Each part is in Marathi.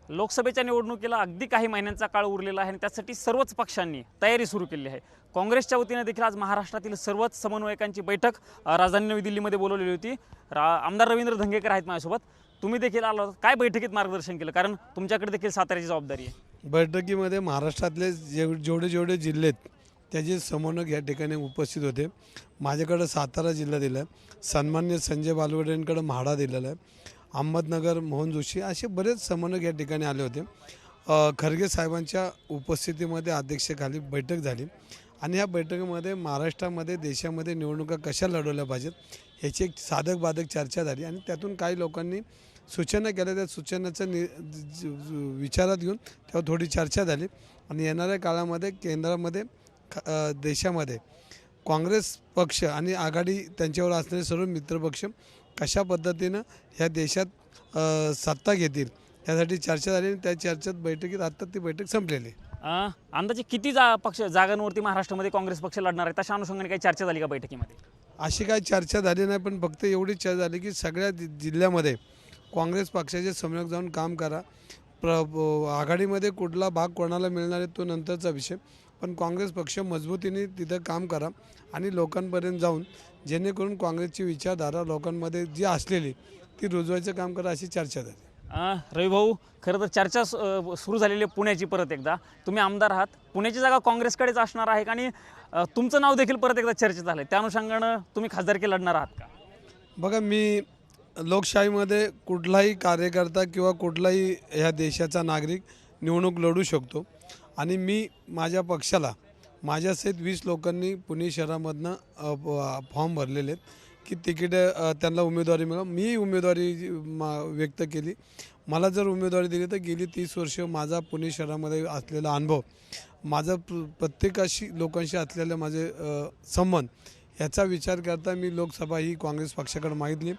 लोकसभेच्या निवडणुकीला अगदी काही महिन्यांचा काळ उरलेला आहे आणि त्यासाठी सर्वच पक्षांनी तयारी सुरू केली आहे। काँग्रेसच्या वतीने देखील आज महाराष्ट्रातील सर्वच समन्वयकांची बैठक राजधानी नवी दिल्लीमध्ये बोलवलेली होती। आमदार रवींद्र धंगेकर आहेत माझ्यासोबत। तुम्ही देखील आलात, काय बैठकीत मार्गदर्शन केलं, कारण तुमच्याकडे देखील साताऱ्याची जबाबदारी आहे। बैठकीमध्ये महाराष्ट्रातले जेवढे जिल्हे आहेत त्याचे समन्वयक या ठिकाणी उपस्थित होते। माझ्याकडे सातारा जिल्हा दिला आहे, सन्मान्य संजय बालवडेंकडे म्हाडा दिलेला आहे, अहमदनगर मोहन जोशी असे बरेच समन्वयक या ठिकाणी आले होते। खरगे साहेबांच्या उपस्थितीमध्ये अध्यक्षतेखाली बैठक झाली आणि या बैठकीमध्ये महाराष्ट्रामध्ये देशामध्ये निवडणुका कशा लढवल्या पाहिजेत याची एक साधक बाधक चर्चा झाली आणि त्यातून काही लोकांनी सूचना केल्या। त्या सूचनाचं विचारात घेऊन तेव्हा थोडी चर्चा झाली आणि येणाऱ्या काळामध्ये केंद्रामध्ये देशामध्ये काँग्रेस पक्ष आणि आघाडी त्यांच्यावर असणारे सर्व मित्रपक्ष कशा पद्धतीनं ह्या देशात सत्ता घेतील यासाठी चर्चा झाली। त्या चर्चेत बैठकीत आता ती बैठक संपलेली। अंदाजे किती जागांवरती महाराष्ट्रामध्ये काँग्रेस पक्ष लढणार आहे, तशा अनुषंगाने काही चर्चा झाली का बैठकीमध्ये? अशी काही चर्चा झाली नाही, पण फक्त एवढीच चर्चा झाली की सगळ्या जिल्ह्यामध्ये काँग्रेस पक्षाचे समन्वयक जाऊन काम करा। आघाडीमध्ये कुठला भाग कोणाला मिळणार आहे तो नंतरचा विषय, पण काँग्रेस पक्ष मजबूतीने तिथं काम करा आणि लोकांपर्यंत जाऊन जेणेकरून काँग्रेसची विचारधारा लोकांमध्ये जी असलेली ती रुजवायचं काम करा, अशी चर्चा झाली। रवी भाऊ, खरं तर चर्चा सुरू झालेली आहे पुण्याची। परत एकदा तुम्ही आमदार आहात, पुण्याची जागा काँग्रेसकडेच असणार आहे आणि तुमचं नाव देखील परत एकदा चर्चेत झालं आहे, त्या अनुषंगानं तुम्ही खासदारकी लढणार आहात का? बघा, मी लोकशाहीमध्ये कुठलाही कार्यकर्ता किंवा कुठलाही ह्या देशाचा नागरिक निवडणूक लढू शकतो आणि मी माझ्या पक्षाला माझ्यासहित 20 लोकांनी पुणे शहरामधनं फॉर्म भरलेले आहेत की तिकीट त्यांना उमेदवारी मिळावं। मी उमेदवारी व्यक्त केली। मला जर उमेदवारी दिली तर गेली 30 वर्ष माझा पुणे शहरामध्ये असलेला अनुभव, माझा प्रत्येकाशी लोकांशी असलेले माझे संबंध याचा विचार करता मी लोकसभा ही काँग्रेस पक्षाकडे मागितली।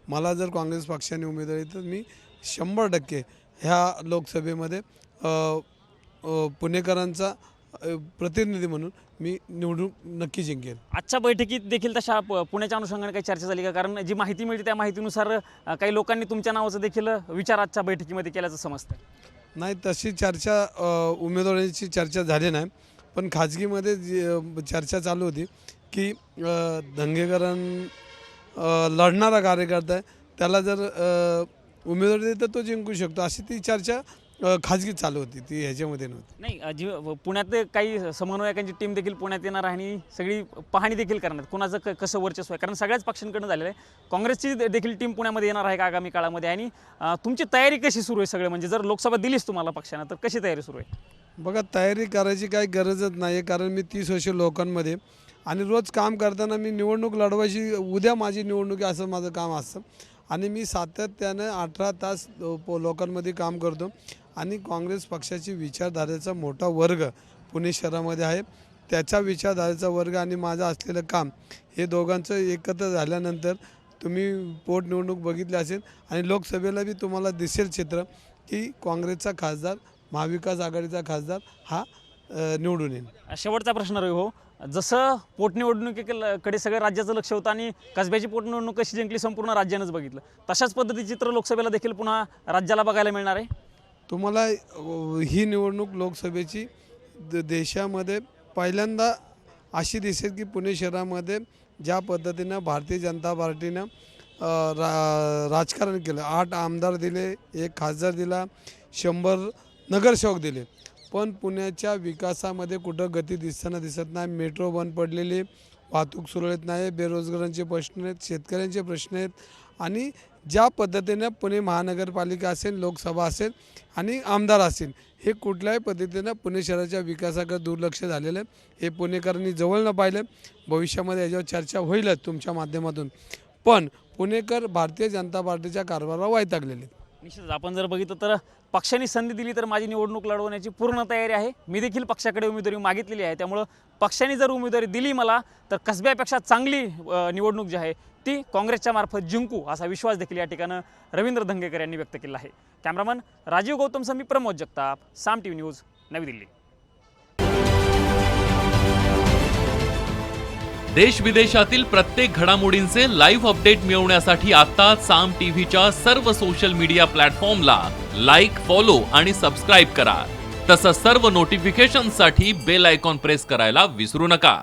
मला जर काँग्रेस पक्षाने उमेदवारी तर मी 100% ह्या लोकसभेमध्ये पुणेकरांचा प्रतिनिधी म्हणून मी निवडणूक नक्की जिंकेल। आजच्या बैठकीत देखील तशा पुण्याच्या अनुषंगाने काही चर्चा झाली का? कारण जी माहिती मिळते त्या माहितीनुसार काही लोकांनी तुमच्या नावाचं देखील विचार आजच्या बैठकीमध्ये केल्याचं समजतं। नाही, तशी चर्चा उमेदवारांची चर्चा झाली नाही, पण खाजगीमध्ये चर्चा चालू होती की धंगेकरां लढणारा कार्यकर्ता आहे, त्याला जर उमेदवारी दिली तर तो जिंकू शकतो, अशी ती चर्चा खाजगी चालू होती, ती ह्याच्यामध्ये नव्हती। नाही, जी पुण्यात काही समन्वयकांची टीम देखील पुण्यात येणार आहे आणि सगळी पाहणी देखील करणार, कुणाचं कसं वर्चस्व आहे, कारण सगळ्याच पक्षांकडून झालेलं आहे। काँग्रेसची देखील टीम पुण्यामध्ये येणार आहे का आगामी काळामध्ये? आणि तुमची तयारी कशी सुरू आहे सगळे, म्हणजे जर लोकसभा दिलीच तुम्हाला पक्षानं तर कशी तयारी सुरू आहे? बघा, तयारी करायची काही गरजच नाही, कारण मी 30 वर्ष लोकांमध्ये आणि रोज काम करताना मी निवडणूक लढवायची, उद्या माझी निवडणूक आहे असं माझं काम असतं आणि मी सातत्यानं 18 तास लोकांमध्ये काम करतो आणि काँग्रेस पक्षाची विचारधारेचा मोठा वर्ग पुणे शहरामध्ये आहे। त्याच्या विचारधारेचा वर्ग आणि माझं असलेलं काम हे दोघांचं एकत्र झाल्यानंतर तुम्ही पोटनिवडणूक बघितली असेल आणि लोकसभेला बी तुम्हाला दिसेल चित्र की काँग्रेसचा खासदार, महाविकास आघाडीचा खासदार हा निवडून येईल। शेवटचा प्रश्न रवी हो, जसं पोटनिवडणुकीकडे सगळं राज्याचं लक्ष होतं आणि कसब्याची पोटनिवडणूक कशी जिंकली संपूर्ण राज्यानंच बघितलं, तशाच पद्धतीचे चित्र लोकसभेला देखील पुन्हा राज्याला बघायला मिळणार आहे। तुम्हाला ही निवडणूक लोकसभेची देशामध्ये पहिल्यांदा अशी दिसेल की पुणे शहरामध्ये ज्या पद्धतीनं भारतीय जनता पार्टीनं राजकारण केलं, 8 आमदार दिले, 1 खासदार दिला, 100 नगरसेवक दिले, पण पुण्याच्या विकासामध्ये कुठं गती दिसताना दिसत नाही। मेट्रो बंद पडलेली, वाहतूक सुरळीत नाही, बेरोजगारांचे प्रश्न आहेत, शेतकऱ्यांचे प्रश्न आहेत आणि ज्या पद्धतीने पुणे महानगरपालिका असेल, लोकसभा असेल आणि आमदार असेल, हे कुठल्याही पद्धतीनं पुणे शहराच्या विकासाकडे दुर्लक्ष झालेलं आहे। हे पुणेकरांनी जवळनं पाहिलं, भविष्यामध्ये याच्यावर चर्चा होईलच तुमच्या माध्यमातून, पण पुणेकर भारतीय जनता पार्टीच्या कारभाराला वैतागलेले आहेत। निश्चितच आपण जर बघितलं तर पक्षाने संधी दिली तर माझी निवडणूक लढवण्याची पूर्ण तयारी आहे। मी देखील पक्षाकडे उमेदवारी मागितलेली आहे, त्यामुळं पक्षाने जर उमेदवारी दिली मला तर कसब्यापेक्षा चांगली निवडणूक जी आहे ती काँग्रेसच्या मार्फत जिंकू असा विश्वास देखील या ठिकाणं रवींद्र धंगेकर यांनी व्यक्त केला आहे। कॅमेरामन राजीव गौतम मी प्रमोद जगताप, साम टीव्ही न्यूज, नवी दिल्ली। देश विदेशातील प्रत्येक घडामोडींचे लाईव्ह अपडेट मिळवण्यासाठी आता साम टीव्हीच्या सर्व सोशल मीडिया प्लॅटफॉर्मला लाईक, फॉलो आणि सबस्क्राईब करा. तसंच सर्व नोटिफिकेशनसाठी बेल आयकॉन प्रेस करायला विसरू नका.